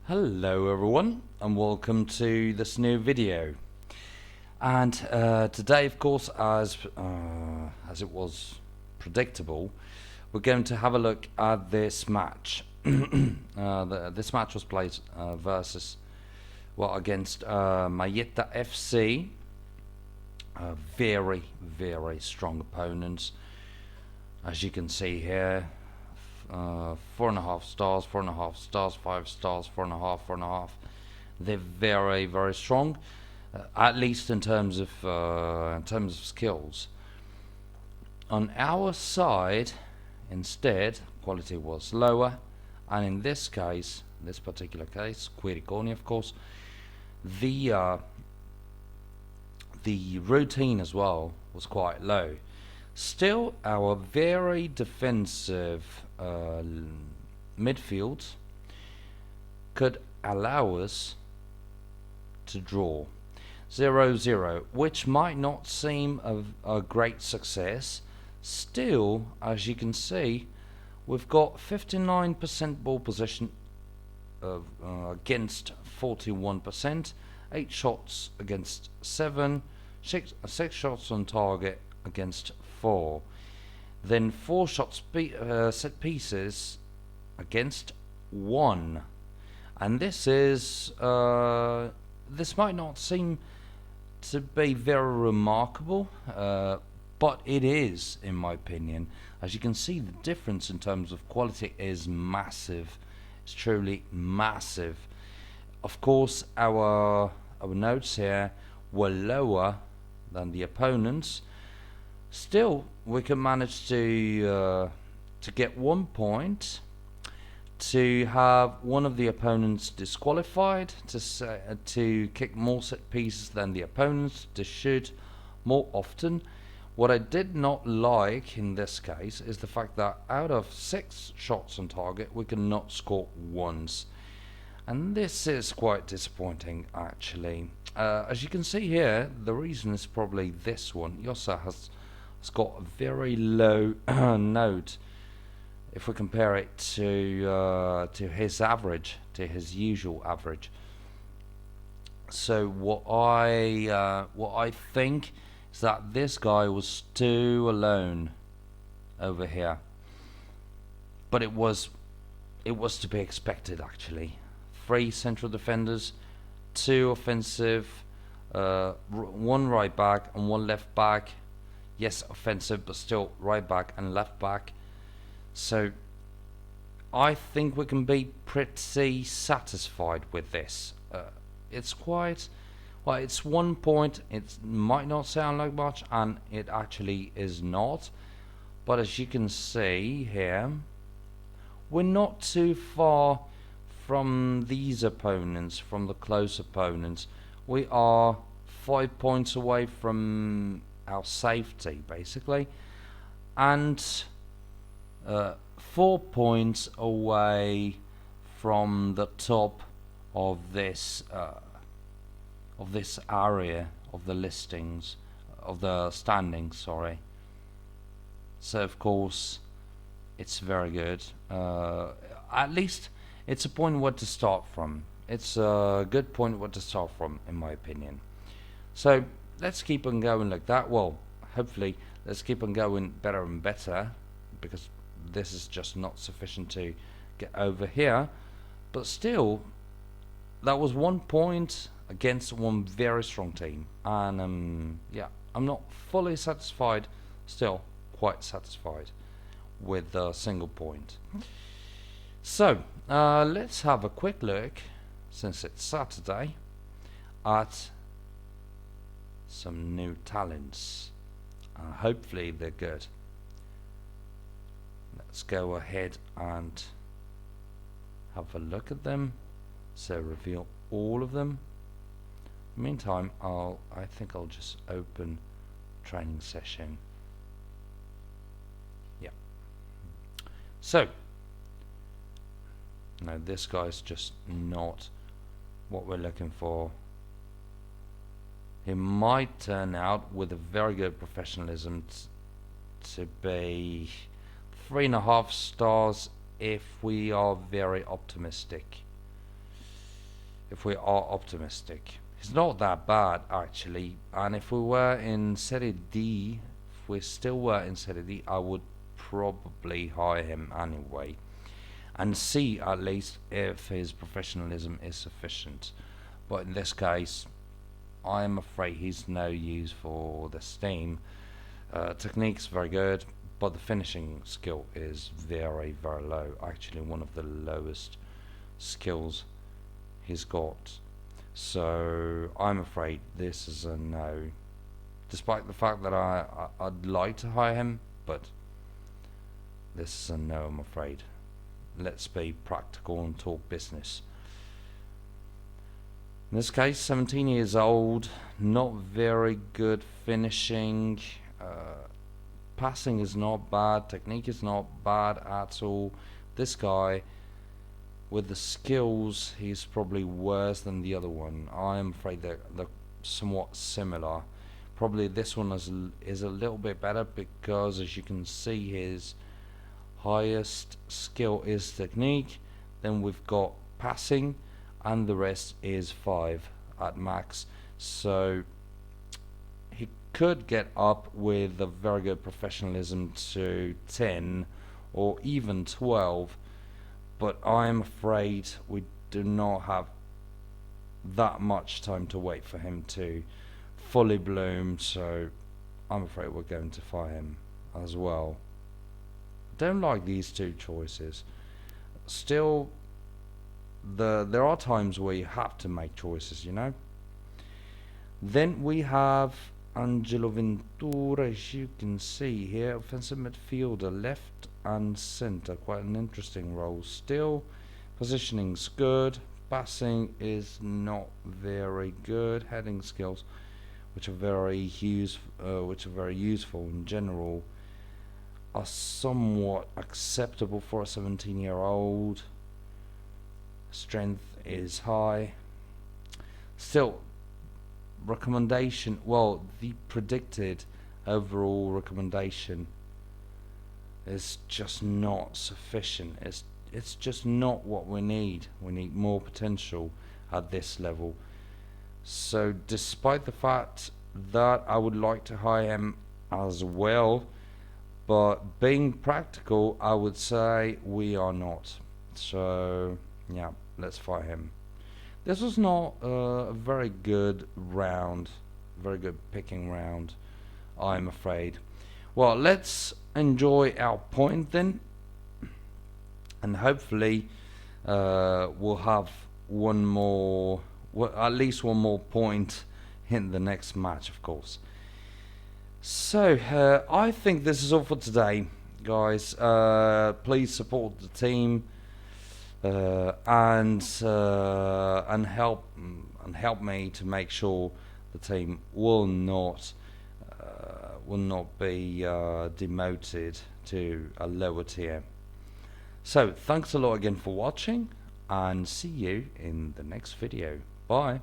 Hello everyone and welcome to this new video. And today, of course, as it was predictable, we're going to have a look at this match. This match was played against Mayeta FC, very strong opponents. As you can see here, 4.5 stars, 4.5 stars, 5 stars, 4.5, 4.5. They're very strong, at least in terms of skills. On our side, instead, quality was lower, and in this particular case, Quiriconi, of course, the routine as well was quite low. Still, our very defensive midfield could allow us to draw 0-0, which might not seem a great success. Still, as you can see, we've got 59% ball possession against 41%, 8 shots against 7, 6 shots on target against 4, then 4 shots set pieces against 1, and this might not seem to be very remarkable, but it is, in my opinion. As you can see, the difference in terms of quality is massive. It's truly massive. Of course, our notes here were lower than the opponents. Still, we can manage to get 1 point, to have one of the opponents disqualified, to kick more set pieces than the opponents, to shoot more often. What I did not like in this case is the fact that out of 6 shots on target, we cannot score once. And this is quite disappointing, actually. As you can see here, the reason is probably this one. Yossa has got a very low note if we compare it to his average, to his usual average. So what I think is that this guy was too alone over here, but it was to be expected, actually. 3 central defenders, 2 offensive, 1 right back and 1 left back. Yes, offensive, but still right back and left back. So I think we can be pretty satisfied with this. It's quite, well, it's 1 point. It might not sound like much, and it actually is not. But as you can see here, we're not too far from these opponents, from the close opponents. We are 5 points away from our safety, basically, and 4 points away from the top of this area of the listings, of the standings, sorry. So of course it's very good. At least it's a point where to start from. It's a good point where to start from, in my opinion. So let's keep on going like that. Well, hopefully let's keep on going better and better, because this is just not sufficient to get over here. But still, that was 1 point against one very strong team, and yeah, I'm not fully satisfied, still quite satisfied with the single point. So let's have a quick look, since it's Saturday, at some new talents. Hopefully they're good. Let's go ahead and have a look at them. So reveal all of them. Meantime, I think I'll just open training session. Yeah. So no, this guy's just not what we're looking for. He might turn out, with a very good professionalism, to be 3.5 stars if we are very optimistic. if we are optimistic. He's not that bad actually, and if we were in Serie D, if we still were in Serie D, I would probably hire him anyway and see at least if his professionalism is sufficient. But in this case, I am afraid he's no use for this team. Technique's very good, but the finishing skill is very, very low. Actually, one of the lowest skills he's got. So I'm afraid this is a no. Despite the fact that I'd like to hire him, but this is a no, I'm afraid. Let's be practical and talk business. In this case, 17 years old, not very good finishing. Passing is not bad, technique is not bad at all. This guy, with the skills, he's probably worse than the other one. I'm afraid they're somewhat similar. Probably this one is a little bit better because, as you can see, his highest skill is technique. Then we've got passing, and the rest is 5 at max. So he could get up with a very good professionalism to 10 or even 12, but I'm afraid we do not have that much time to wait for him to fully bloom, so I'm afraid we're going to fire him as well. Don't like these two choices. Still, there are times where you have to make choices, you know. Then we have Angelo Ventura, as you can see here, offensive midfielder, left and centre, quite an interesting role. Still, positioning's good, passing is not very good, heading skills, which are very useful in general, are somewhat acceptable for a 17-year-old. Strength is high. Still, recommendation, well, the predicted overall recommendation is just not sufficient. It's just not what we need. We need more potential at this level. So despite the fact that I would like to hire him as well, but being practical, I would say we are not. So yeah, let's fire him. This was not a very good round, very good picking round, I'm afraid. Well, let's enjoy our point then, and hopefully we'll have one more, well, at least one more point in the next match, of course. So I think this is all for today, guys. Please support the team and help me to make sure the team will not be demoted to a lower tier. So thanks a lot again for watching, and see you in the next video. Bye.